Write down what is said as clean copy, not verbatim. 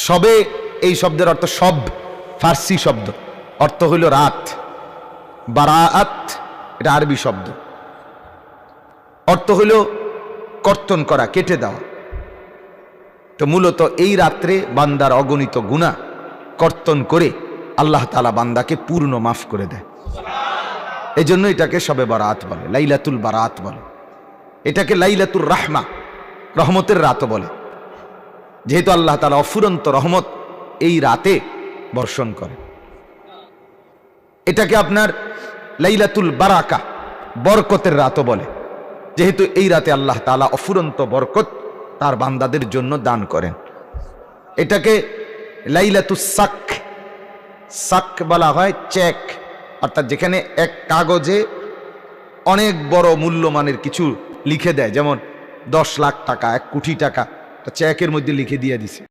সবে এই শব্দের অর্থ সব, ফার্সি শব্দ, অর্থ হইল রাত। বারাআত এটা আরবি শব্দ, অর্থ হইল কর্তন করা, কেটে দেওয়া। তো মূলত এই রাত্রে বান্দার অগণিত গুনাহ কর্তন করে আল্লাহ তাআলা বান্দাকে পূর্ণ মাফ করে দেয়। এই জন্য এটাকে শবে বারাত বলে, লাইলাতুল বারাত বলে। এটাকে লাইলাতুর রাহমা, রহমতের রাত বলে, যেহেতু আল্লাহ তাআলা অফুরন্ত রহমত এই রাতে বর্ষণ করে। এটাকে আপনার লাইলাতুল বারাকা, বরকতের রাতও বলে, যেহেতু এই রাতে আল্লাহ তাআলা অফুরন্ত বরকত তার বান্দাদের জন্য দান করেন। এটাকে লাইলাতুস সাক, সাক বলা হয় চেক, অর্থাৎ যেখানে এক কাগজে অনেক বড় মূল্যমানের কিছু লিখে দেয়, যেমন 10 লাখ টাকা, 1 কোটি টাকা চেকের মধ্যে লিখে দিয়ে দিছে।